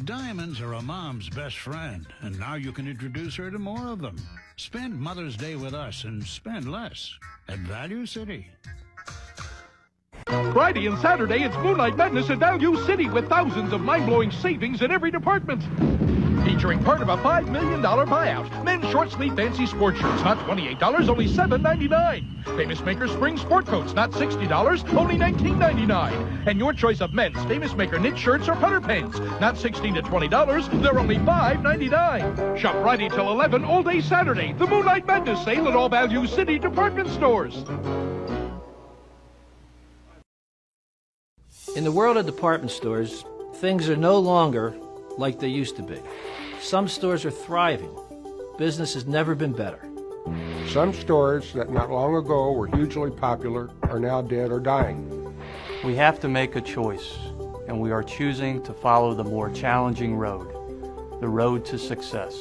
Diamonds are a mom's best friend, and now you can introduce her to more of them. Spend Mother's Day with us and spend less at Value City. Friday and Saturday, it's Moonlight Madness at Value City with thousands of mind-blowing savings in every department. Featuring part of a $5 million buyout. Men's short sleeve fancy sport shirts, not $28, only $7.99. Famous Maker spring sport coats, not $60, only $19.99. And your choice of men's Famous Maker knit shirts or putter pens, not $16 to $20, they're only $5.99. Shop Friday till 11, all day Saturday. The Moonlight Madness sale at all Value City department stores. In the world of department stores, things are no longer like they used to be. Some stores are thriving. Business has never been better. Some stores that not long ago were hugely popular are now dead or dying. We have to make a choice, and we are choosing to follow the more challenging road, the road to success.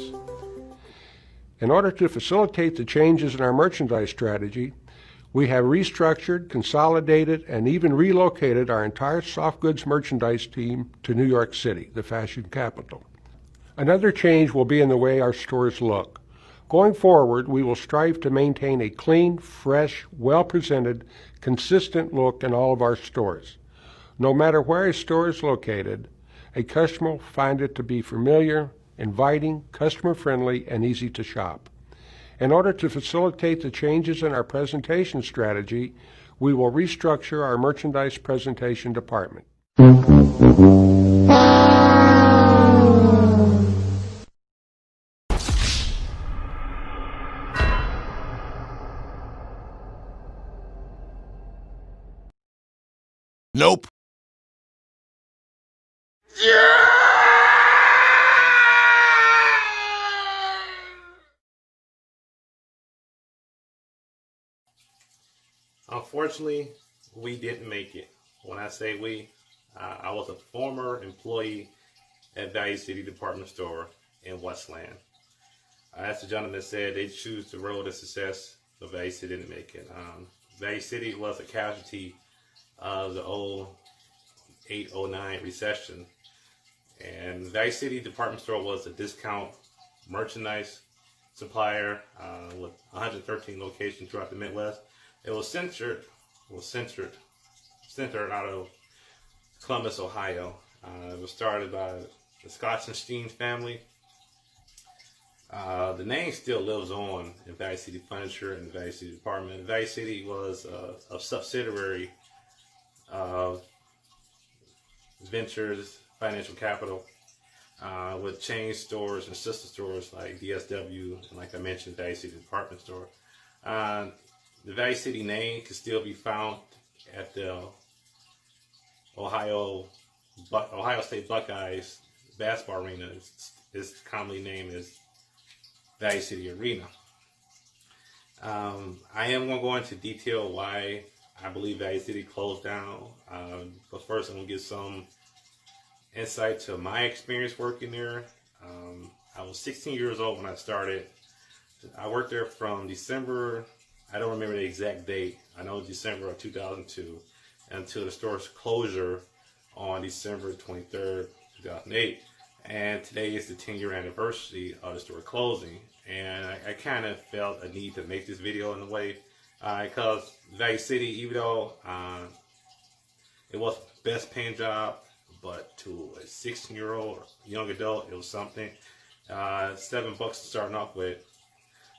In order to facilitate the changes in our merchandise strategy, we have restructured, consolidated, and even relocated our entire soft goods merchandise team to New York City, the fashion capital. Another change will be in the way our stores look. Going forward, we will strive to maintain a clean, fresh, well-presented, consistent look in all of our stores. No matter where a store is located, a customer will find it to be familiar, inviting, customer-friendly, and easy to shop. In order to facilitate the changes in our presentation strategy, we will restructure our merchandise presentation department. Nope. Unfortunately, we didn't make it. When I say we, I was a former employee at Value City Department Store in Westland. As the gentleman said, they choose the road to success, but Value City didn't make it. Value City was a casualty of the 08-09 recession. And Value City Department Store was a discount merchandise supplier with 113 locations throughout the Midwest. It was centered out of Columbus, Ohio. It was started by the Scotch and Steen family. The name still lives on in Value City Furniture and the Value City Department. Value City was a subsidiary of Ventures Financial Capital with chain stores and sister stores like DSW and, like I mentioned, Value City Department Store. The Value City name can still be found at the Ohio State Buckeyes basketball arena. It's commonly named as Value City Arena. I am going to go into detail why I believe Value City closed down. But first, I'm going to give some insight to my experience working there. I was 16 years old when I started. I worked there from December, I don't remember the exact date, I know December of 2002, until the store's closure on December 23rd, 2008. And today is the 10-year anniversary of the store closing. And I kind of felt a need to make this video in a way, because Value City, even though it wasn't the best paying job, but to a 16-year-old young adult, it was something. $7 starting off with,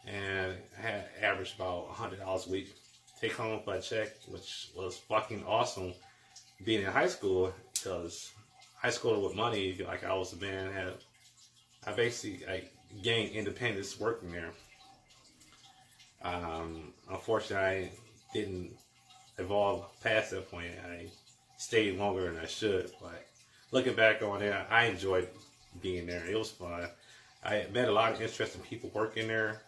and I had averaged about $100 a week take home by check, which was fucking awesome being in high school, because high school with money, like I was a man, I basically gained independence working there. Unfortunately, I didn't evolve past that point. I stayed longer than I should, but looking back on it, I enjoyed being there. It was fun. I met a lot of interesting people working there.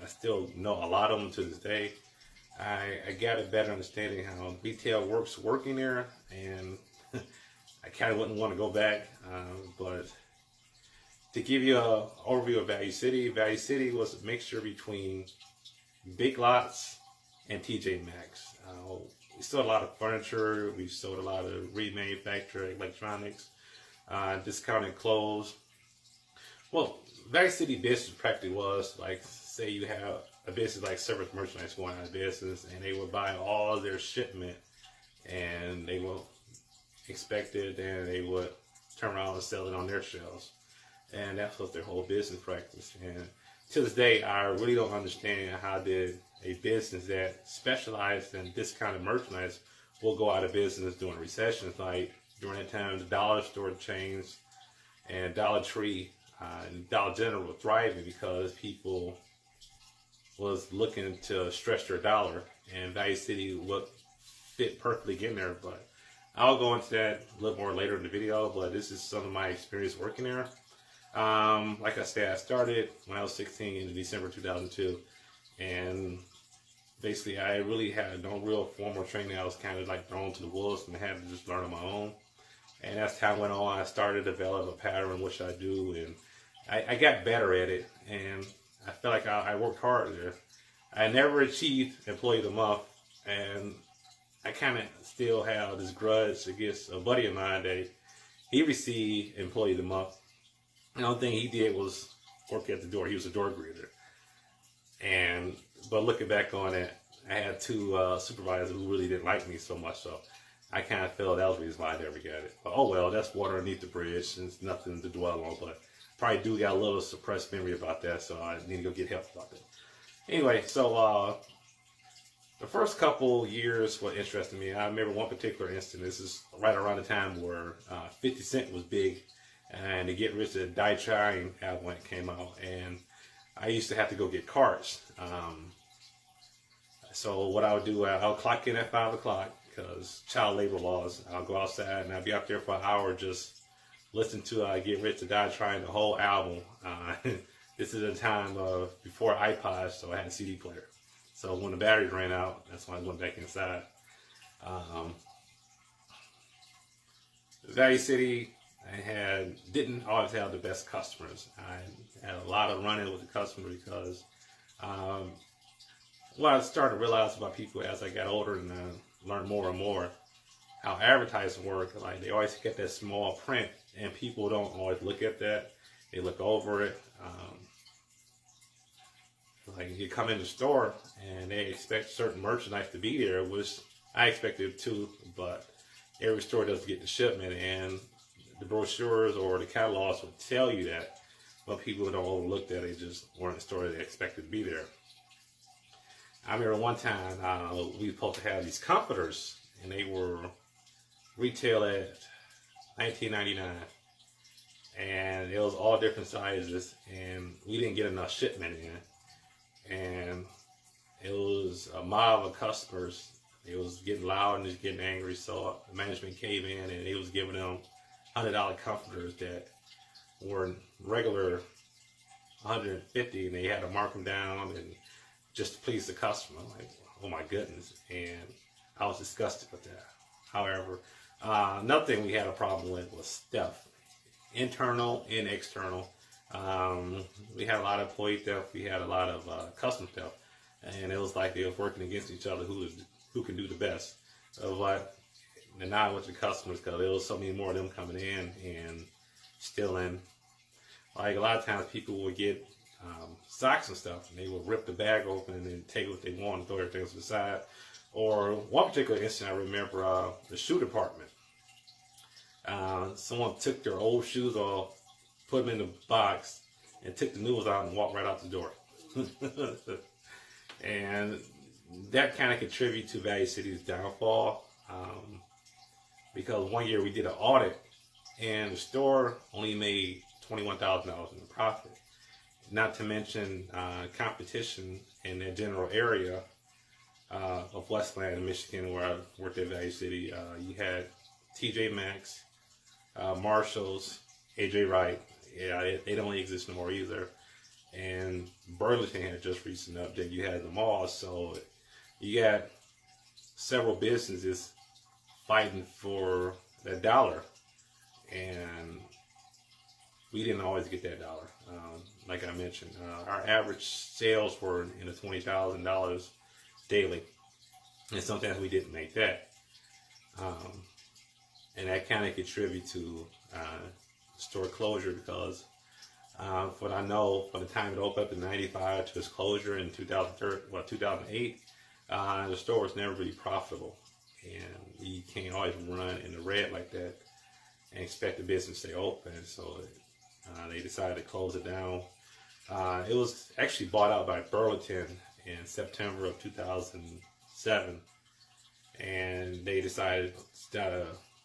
I still know a lot of them to this day. I got a better understanding how retail works working there, and I kind of wouldn't want to go back. But to give you an overview of Value City was a mixture between Big Lots and TJ Maxx. We sold a lot of furniture. We sold a lot of remanufactured electronics. discounted clothes. Well, Valley City business practically was like, say you have a business like Service Merchandise going out of business, and they would buy all their shipment, and they will expect it, and they would turn around and sell it on their shelves. And that was their whole business practice. And to this day, I really don't understand how did a business that specialized in discounted merchandise will go out of business during recessions. Like during that time, the dollar store chains and Dollar Tree and Dollar General were thriving because people was looking to stretch their dollar, and Valley City would fit perfectly in there. But I'll go into that a little more later in the video, but this is some of my experience working there. Like I said, I started when I was 16 in December 2002, and basically I really had no real formal training. I was kind of like thrown to the wolves and had to just learn on my own. And as time went on, I started to develop a pattern, which I do, and I got better at it, and I felt like I worked hard there. I never achieved Employee of the Month, and I kind of still have this grudge against a buddy of mine that he received Employee of the Month. The only thing he did was work at the door. He was a door greeter. But looking back on it, I had two supervisors who really didn't like me so much, so I kind of felt that was the reason why I never got it. But oh well, that's water underneath the bridge, and it's nothing to dwell on, but probably do got a little suppressed memory about that, so I need to go get help about that. Anyway, so the first couple years were interesting to me. I remember one particular instance. This is right around the time where 50 Cent was big, and the Get Rich or Die Trying album when it came out, and I used to have to go get cards. So what I would do, I'll clock in at 5 o'clock because child labor laws. I'll go outside and I'll be out there for an hour just listening to Get Rich or Die Trying, the whole album. This is a time before iPods, so I had a CD player. So when the batteries ran out, that's when I went back inside. Valley City, didn't always have the best customers. I had a lot of run-in with the customer because what I started to realize about people as I got older and learned more and more how advertising works. Like they always get that small print, and people don't always look at that. They look over it. Like you come in the store and they expect certain merchandise to be there, which I expected too, but every store doesn't get the shipment, and the brochures or the catalogs will tell you that, but people don't overlook that. They just weren't the store they expected to be there. I remember one time we were supposed to have these comforters, and they were retail at $19.99, and it was all different sizes, and we didn't get enough shipment in, and it was a mob of customers. It was getting loud and just getting angry, so the management came in and it was giving them $100 comforters that were regular $150, and they had to mark them down and just to please the customer. Like, oh my goodness, and I was disgusted with that. However, another thing we had a problem with was theft, internal and external. We had a lot of employee theft. We had a lot of customer theft, and it was like they were working against each other who can do the best. And now I went to the customers because there was so many more of them coming in and stealing. Like a lot of times people would get socks and stuff, and they would rip the bag open and then take what they want and throw everything to the side. Or one particular incident I remember, the shoe department. Someone took their old shoes off, put them in the box, and took the new ones out and walked right out the door. And that kind of contributed to Valley City's downfall, because one year we did an audit, and the store only made $21,000 in profit. Not to mention competition in the general area of Westland in Michigan, where I worked at Valley City. You had TJ Maxx, Marshalls, AJ Wright. Yeah, they don't exist no more either. And Burlington had just recently updated. You had the malls, so you got several businesses fighting for that dollar, and we didn't always get that dollar. Like I mentioned, our average sales were in the $20,000 daily, and sometimes we didn't make that. and that kind of contributed to store closure because from what I know, from the time it opened up in '95 to its closure in 2008, the store was never really profitable, and you can't always run in the red like that and expect the business to stay open. So they decided to close it down. It was actually bought out by Burlington in September of 2007, and they decided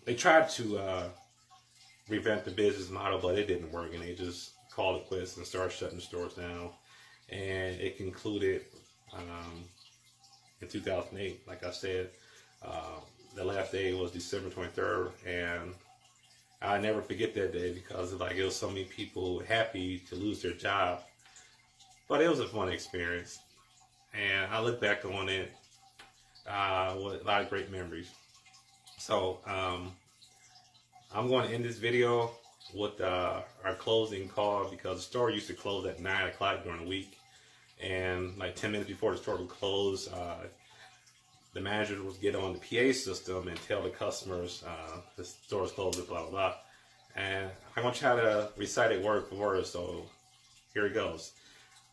they tried to revamp the business model, but it didn't work, and they just called it quits and started shutting stores down. And it concluded in 2008. Like I said, the last day was December 23rd, and I'll never forget that day because it was so many people happy to lose their job. But it was a fun experience, and I look back on it with a lot of great memories. So I'm going to end this video with our closing call because the store used to close at 9 o'clock during the week, and like 10 minutes before the store would close, the manager would get on the PA system and tell the customers the store's closed, blah, blah, blah. And I'm going to try to recite it word for word, so here it goes.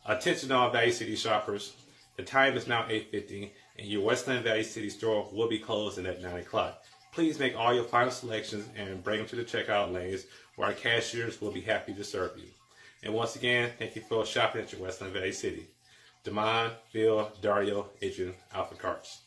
Attention all Value City shoppers, the time is now 8:50 and your Westland Value City store will be closing at 9 o'clock. Please make all your final selections and bring them to the checkout lanes where our cashiers will be happy to serve you. And once again, thank you for shopping at your Westland Value City. Damon, Bill, Dario, Adrian, Alpha Carts.